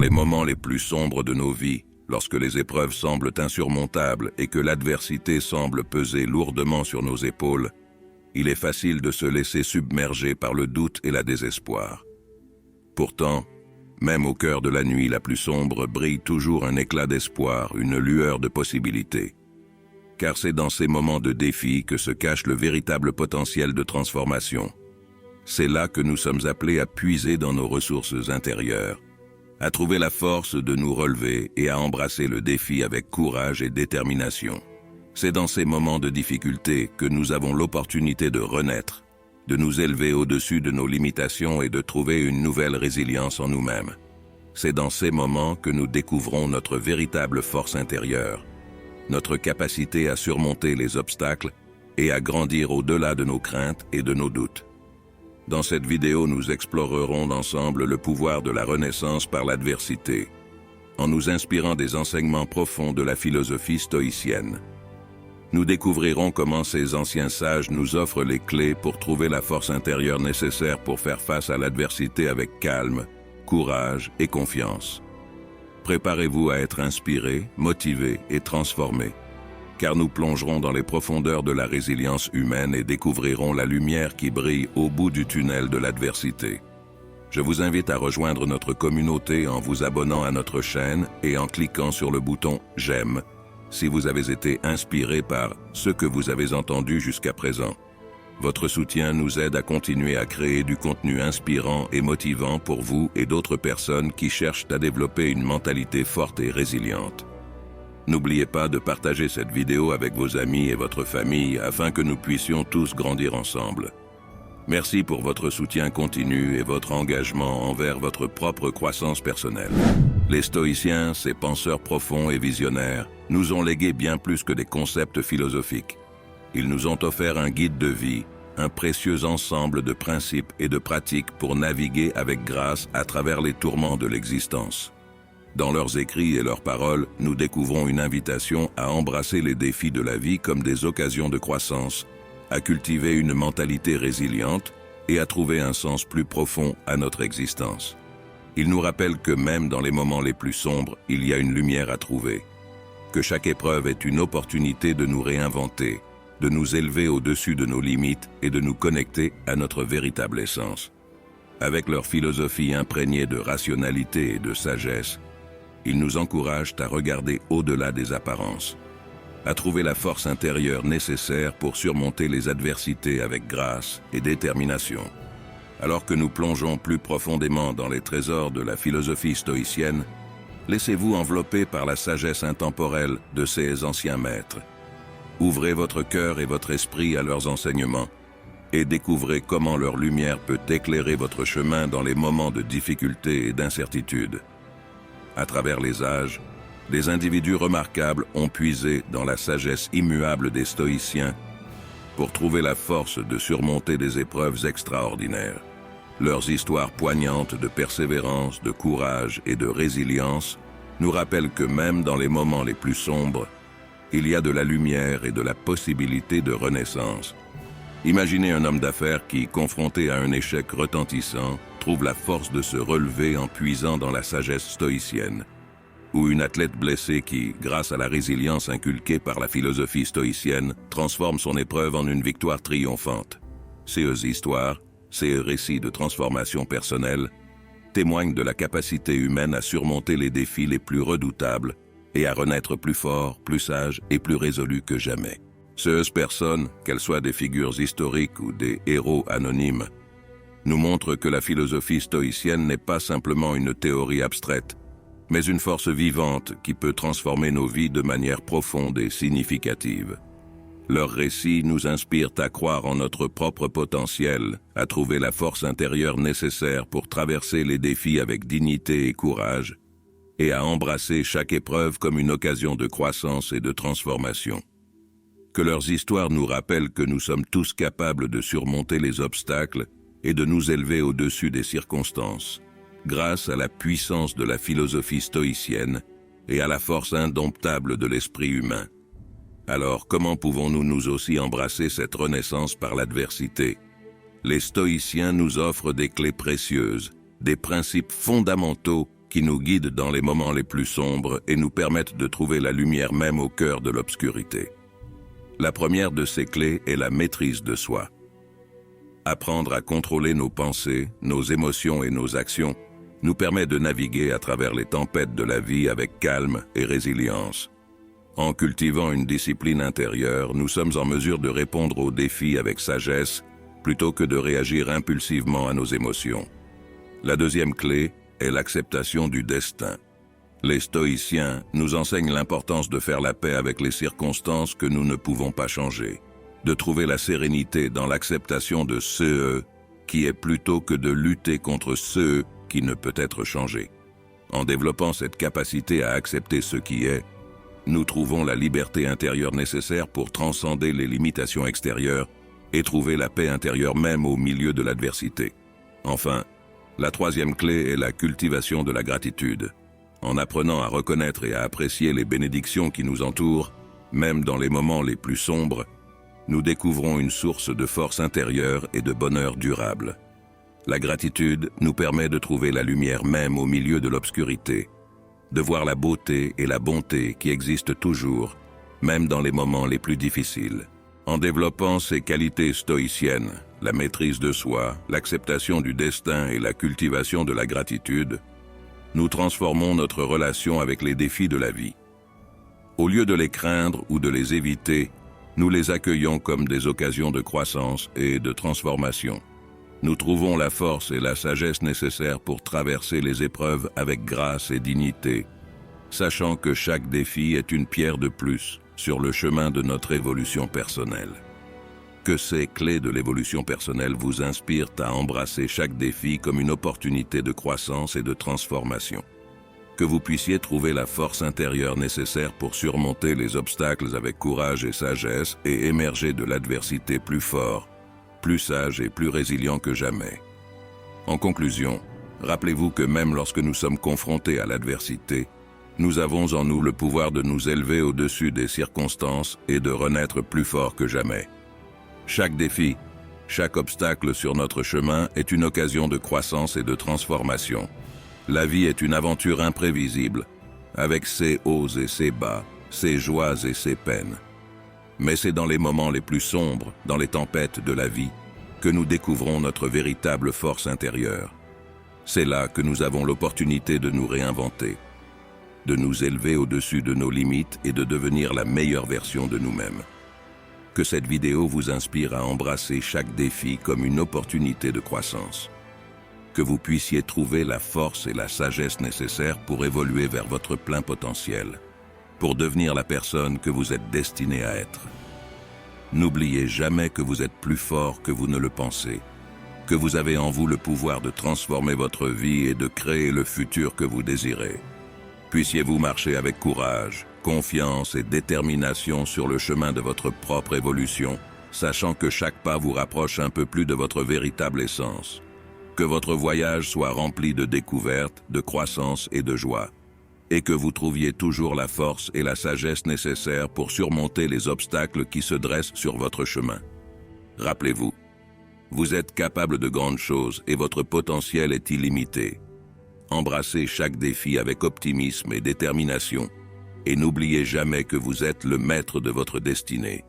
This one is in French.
les moments les plus sombres de nos vies, lorsque les épreuves semblent insurmontables et que l'adversité semble peser lourdement sur nos épaules, il est facile de se laisser submerger par le doute et la désespoir. Pourtant, même au cœur de la nuit la plus sombre brille toujours un éclat d'espoir, une lueur de possibilités. Car c'est dans ces moments de défi que se cache le véritable potentiel de transformation. C'est là que nous sommes appelés à puiser dans nos ressources intérieures, à trouver la force de nous relever et à embrasser le défi avec courage et détermination. C'est dans ces moments de difficulté que nous avons l'opportunité de renaître, de nous élever au-dessus de nos limitations et de trouver une nouvelle résilience en nous-mêmes. C'est dans ces moments que nous découvrons notre véritable force intérieure, notre capacité à surmonter les obstacles et à grandir au-delà de nos craintes et de nos doutes. Dans cette vidéo, nous explorerons ensemble le pouvoir de la renaissance par l'adversité, en nous inspirant des enseignements profonds de la philosophie stoïcienne. Nous découvrirons comment ces anciens sages nous offrent les clés pour trouver la force intérieure nécessaire pour faire face à l'adversité avec calme, courage et confiance. Préparez-vous à être inspiré, motivé et transformé, car nous plongerons dans les profondeurs de la résilience humaine et découvrirons la lumière qui brille au bout du tunnel de l'adversité. Je vous invite à rejoindre notre communauté en vous abonnant à notre chaîne et en cliquant sur le bouton « J'aime » si vous avez été inspiré par ce que vous avez entendu jusqu'à présent. Votre soutien nous aide à continuer à créer du contenu inspirant et motivant pour vous et d'autres personnes qui cherchent à développer une mentalité forte et résiliente. N'oubliez pas de partager cette vidéo avec vos amis et votre famille afin que nous puissions tous grandir ensemble. Merci pour votre soutien continu et votre engagement envers votre propre croissance personnelle. Les stoïciens, ces penseurs profonds et visionnaires, nous ont légué bien plus que des concepts philosophiques. Ils nous ont offert un guide de vie, un précieux ensemble de principes et de pratiques pour naviguer avec grâce à travers les tourments de l'existence. Dans leurs écrits et leurs paroles, nous découvrons une invitation à embrasser les défis de la vie comme des occasions de croissance, à cultiver une mentalité résiliente et à trouver un sens plus profond à notre existence. Ils nous rappellent que même dans les moments les plus sombres, il y a une lumière à trouver, que chaque épreuve est une opportunité de nous réinventer, de nous élever au-dessus de nos limites et de nous connecter à notre véritable essence. Avec leur philosophie imprégnée de rationalité et de sagesse, ils nous encouragent à regarder au-delà des apparences, à trouver la force intérieure nécessaire pour surmonter les adversités avec grâce et détermination. Alors que nous plongeons plus profondément dans les trésors de la philosophie stoïcienne, laissez-vous envelopper par la sagesse intemporelle de ces anciens maîtres. Ouvrez votre cœur et votre esprit à leurs enseignements et découvrez comment leur lumière peut éclairer votre chemin dans les moments de difficulté et d'incertitude. À travers les âges, des individus remarquables ont puisé dans la sagesse immuable des stoïciens pour trouver la force de surmonter des épreuves extraordinaires. Leurs histoires poignantes de persévérance, de courage et de résilience nous rappellent que même dans les moments les plus sombres, il y a de la lumière et de la possibilité de renaissance. Imaginez un homme d'affaires qui, confronté à un échec retentissant, trouve la force de se relever en puisant dans la sagesse stoïcienne. Ou une athlète blessée qui, grâce à la résilience inculquée par la philosophie stoïcienne, transforme son épreuve en une victoire triomphante. Ces histoires, ces récits de transformation personnelle, témoignent de la capacité humaine à surmonter les défis les plus redoutables et à renaître plus fort, plus sage et plus résolu que jamais. Ces personnes, qu'elles soient des figures historiques ou des héros anonymes, nous montrent que la philosophie stoïcienne n'est pas simplement une théorie abstraite, mais une force vivante qui peut transformer nos vies de manière profonde et significative. Leurs récits nous inspirent à croire en notre propre potentiel, à trouver la force intérieure nécessaire pour traverser les défis avec dignité et courage, et à embrasser chaque épreuve comme une occasion de croissance et de transformation. Que leurs histoires nous rappellent que nous sommes tous capables de surmonter les obstacles et de nous élever au-dessus des circonstances, grâce à la puissance de la philosophie stoïcienne et à la force indomptable de l'esprit humain. Alors, comment pouvons-nous nous aussi embrasser cette renaissance par l'adversité? Les stoïciens nous offrent des clés précieuses, des principes fondamentaux qui nous guident dans les moments les plus sombres et nous permettent de trouver la lumière même au cœur de l'obscurité. La première de ces clés est la maîtrise de soi. Apprendre à contrôler nos pensées, nos émotions et nos actions nous permet de naviguer à travers les tempêtes de la vie avec calme et résilience. En cultivant une discipline intérieure, nous sommes en mesure de répondre aux défis avec sagesse plutôt que de réagir impulsivement à nos émotions. La deuxième clé est l'acceptation du destin. Les stoïciens nous enseignent l'importance de faire la paix avec les circonstances que nous ne pouvons pas changer, de trouver la sérénité dans l'acceptation de ce qui est plutôt que de lutter contre ce qui ne peut être changé. En développant cette capacité à accepter ce qui est, nous trouvons la liberté intérieure nécessaire pour transcender les limitations extérieures et trouver la paix intérieure même au milieu de l'adversité. Enfin, la troisième clé est la cultivation de la gratitude. En apprenant à reconnaître et à apprécier les bénédictions qui nous entourent, même dans les moments les plus sombres, nous découvrons une source de force intérieure et de bonheur durable. La gratitude nous permet de trouver la lumière même au milieu de l'obscurité, de voir la beauté et la bonté qui existent toujours, même dans les moments les plus difficiles. En développant ces qualités stoïciennes, la maîtrise de soi, l'acceptation du destin et la cultivation de la gratitude, nous transformons notre relation avec les défis de la vie. Au lieu de les craindre ou de les éviter, nous les accueillons comme des occasions de croissance et de transformation. Nous trouvons la force et la sagesse nécessaires pour traverser les épreuves avec grâce et dignité, sachant que chaque défi est une pierre de plus sur le chemin de notre évolution personnelle. Que ces clés de l'évolution personnelle vous inspirent à embrasser chaque défi comme une opportunité de croissance et de transformation. Que vous puissiez trouver la force intérieure nécessaire pour surmonter les obstacles avec courage et sagesse et émerger de l'adversité plus fort, plus sage et plus résilient que jamais. En conclusion, rappelez-vous que même lorsque nous sommes confrontés à l'adversité, nous avons en nous le pouvoir de nous élever au-dessus des circonstances et de renaître plus fort que jamais. Chaque défi, chaque obstacle sur notre chemin est une occasion de croissance et de transformation. La vie est une aventure imprévisible, avec ses hauts et ses bas, ses joies et ses peines. Mais c'est dans les moments les plus sombres, dans les tempêtes de la vie, que nous découvrons notre véritable force intérieure. C'est là que nous avons l'opportunité de nous réinventer, de nous élever au-dessus de nos limites et de devenir la meilleure version de nous-mêmes. Que cette vidéo vous inspire à embrasser chaque défi comme une opportunité de croissance. Que vous puissiez trouver la force et la sagesse nécessaires pour évoluer vers votre plein potentiel, pour devenir la personne que vous êtes destiné à être. N'oubliez jamais que vous êtes plus fort que vous ne le pensez, que vous avez en vous le pouvoir de transformer votre vie et de créer le futur que vous désirez. Puissiez-vous marcher avec courage, confiance et détermination sur le chemin de votre propre évolution, sachant que chaque pas vous rapproche un peu plus de votre véritable essence. Que votre voyage soit rempli de découvertes, de croissance et de joie, et que vous trouviez toujours la force et la sagesse nécessaires pour surmonter les obstacles qui se dressent sur votre chemin. Rappelez-vous, vous êtes capable de grandes choses et votre potentiel est illimité. Embrassez chaque défi avec optimisme et détermination, et n'oubliez jamais que vous êtes le maître de votre destinée.